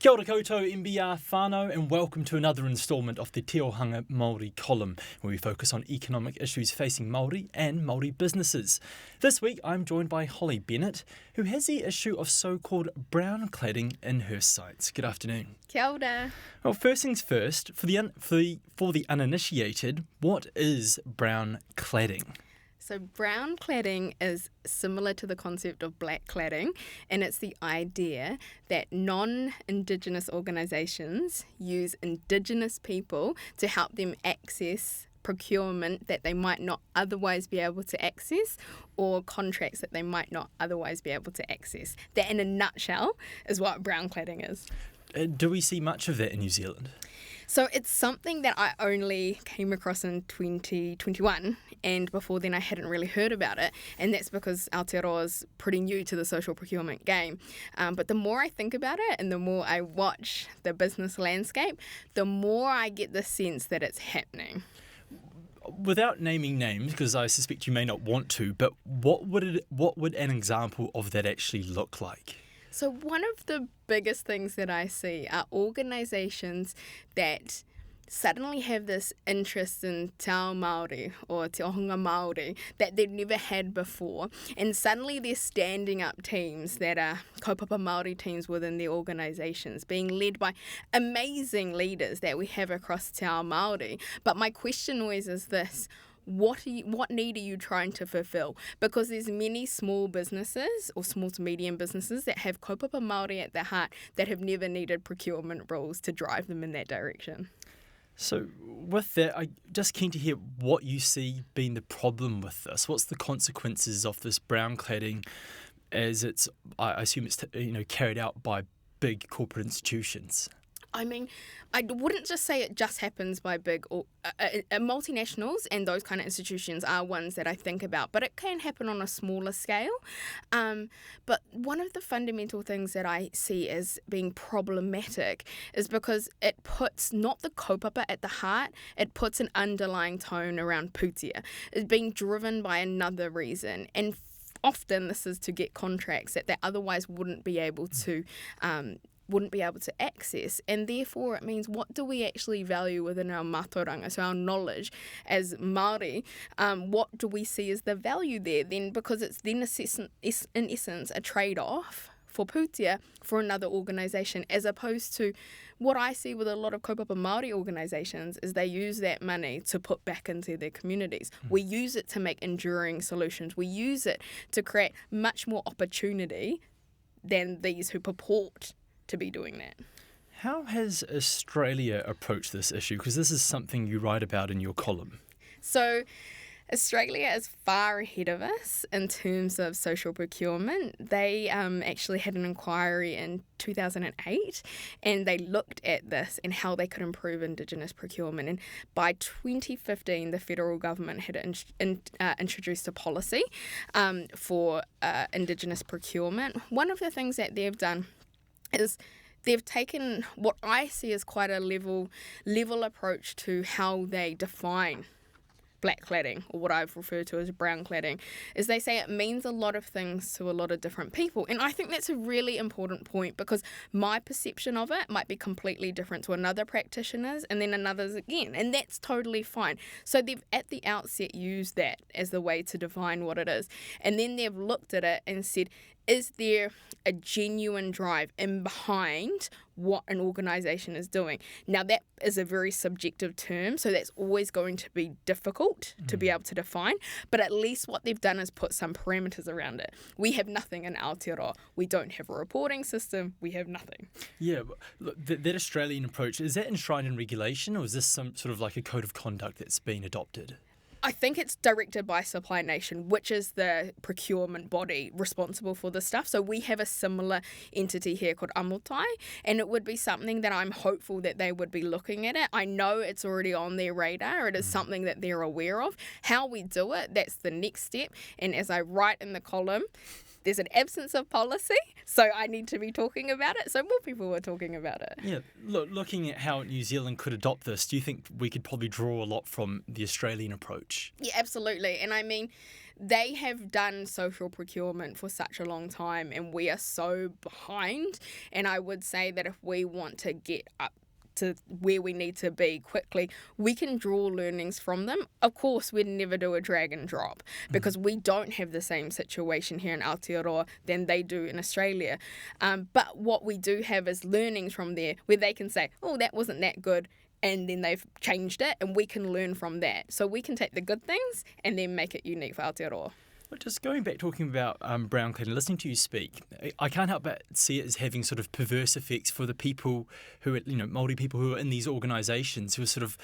Kia ora koutou MBR whānau, and welcome to another instalment of the Te Ohanga Māori column, where we focus on economic issues facing Māori and Māori businesses. This week I'm joined by Holly Bennett, who has the issue of so-called brown-cladding in her sites. Good afternoon. Kia ora. Well, first things first, for the uninitiated, what is brown-cladding? So brown cladding is similar to the concept of black cladding, and it's the idea that non-Indigenous organisations use Indigenous people to help them access procurement that they might not otherwise be able to access, or contracts that they might not otherwise be able to access. That, in a nutshell, is what brown cladding is. Do we see much of that in New Zealand? So it's something that I only came across in 2021, and before then I hadn't really heard about it, and that's because Aotearoa is pretty new to the social procurement game. But the more I think about it and the more I watch the business landscape, the more I get the sense that it's happening. Without naming names, because I suspect you may not want to, but what would an example of that actually look like? So one of the biggest things that I see are organisations that suddenly have this interest in Te Ao Māori or Te Ohanga Māori that they've never had before, and suddenly they're standing up teams that are Kaupapa Māori teams within their organisations, being led by amazing leaders that we have across Te Ao Māori. But my question always is this: what need are you trying to fulfill? Because there's many small businesses or small to medium businesses that have Kaupapa Māori at their heart that have never needed procurement rules to drive them in that direction. So with that, I'm just keen to hear what you see being the problem with this. What's the consequences of this brown cladding, as it's, I assume it's carried out by big corporate institutions? I mean, I wouldn't just say it just happens by big multinationals, and those kind of institutions are ones that I think about, but it can happen on a smaller scale. But one of the fundamental things that I see as being problematic is because it puts not the kaupapa at the heart, it puts an underlying tone around putia. It's being driven by another reason, and often this is to get contracts that they otherwise wouldn't be able to access, and therefore it means, what do we actually value within our mātauranga, so our knowledge as Māori, what do we see as the value there then, because it's then in essence a trade-off for putia for another organisation, as opposed to what I see with a lot of Kaupapa Māori organisations is they use that money to put back into their communities. We use it to make enduring solutions. We use it to create much more opportunity than these who purport to be doing that. How has Australia approached this issue? Because this is something you write about in your column. So Australia is far ahead of us in terms of social procurement. They actually had an inquiry in 2008, and they looked at this and how they could improve Indigenous procurement. And by 2015, the federal government had introduced a policy for Indigenous procurement. One of the things that they've done is they've taken what I see as quite a level approach to how they define black cladding, or what I've referred to as brown cladding, is they say it means a lot of things to a lot of different people. And I think that's a really important point, because my perception of it might be completely different to another practitioner's, and then another's again, and that's totally fine. So they've at the outset used that as the way to define what it is, and then they've looked at it and said, is there a genuine drive in behind what an organisation is doing? Now, that is a very subjective term, so that's always going to be difficult to be able to define, but at least what they've done is put some parameters around it. We have nothing in Aotearoa. We don't have a reporting system. We have nothing. Yeah, look, that Australian approach, is that enshrined in regulation, or is this some sort of like a code of conduct that's been adopted? I think it's directed by Supply Nation, which is the procurement body responsible for this stuff. So we have a similar entity here called Amotai, and it would be something that I'm hopeful that they would be looking at it. I know it's already on their radar. It is something that they're aware of. How we do it, that's the next step. And as I write in the column, there's an absence of policy, so I need to be talking about it, so more people are talking about it. Yeah, looking at how New Zealand could adopt this, do you think we could probably draw a lot from the Australian approach? Yeah, absolutely. And I mean, they have done social procurement for such a long time, and we are so behind. And I would say that if we want to get up to where we need to be quickly, we can draw learnings from them. Of course, we'd never do a drag and drop because we don't have the same situation here in Aotearoa than they do in Australia. But what we do have is learnings from there where they can say, oh, that wasn't that good, and then they've changed it, and we can learn from that. So we can take the good things and then make it unique for Aotearoa. But just going back, talking about brown-cladding, listening to you speak, I can't help but see it as having sort of perverse effects for the people who are, Māori people who are in these organisations who are sort of,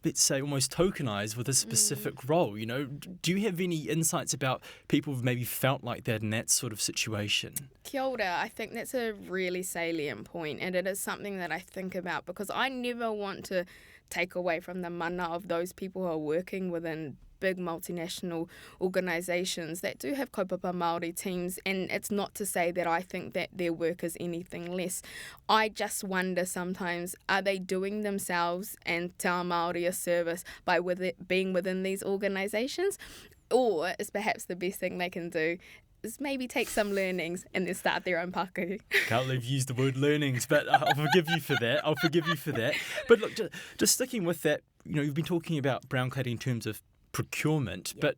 let's say, almost tokenised with a specific role. Do you have any insights about people who've maybe felt like that in that sort of situation? Kia ora. I think that's a really salient point, and it is something that I think about because I never want to take away from the mana of those people who are working within big multinational organisations that do have Kaupapa Māori teams, and it's not to say that I think that their work is anything less. I just wonder sometimes, are they doing themselves and Te Ao Māori a service by being within these organisations? Or is perhaps the best thing they can do is maybe take some learnings and then start their own paku. Can't believe you used the word learnings, but I'll forgive you for that. But look, just sticking with that, you've been talking about brown-cladding in terms of procurement, but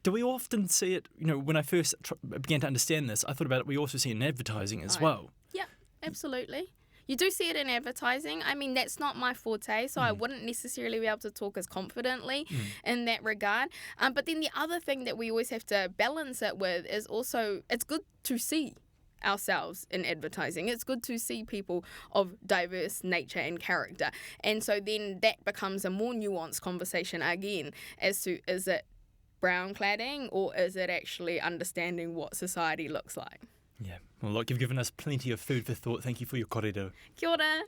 do we often see it, when I first began to understand this, I thought about it, we also see it in advertising as well. Yeah, absolutely. You do see it in advertising. I mean, that's not my forte, so I wouldn't necessarily be able to talk as confidently in that regard. But then the other thing that we always have to balance it with is also, it's good to see ourselves in advertising. It's good to see people of diverse nature and character. And so then that becomes a more nuanced conversation again as to, is it brown cladding or is it actually understanding what society looks like? Yeah. Well, look, you've given us plenty of food for thought. Thank you for your kōrero. Kia ora.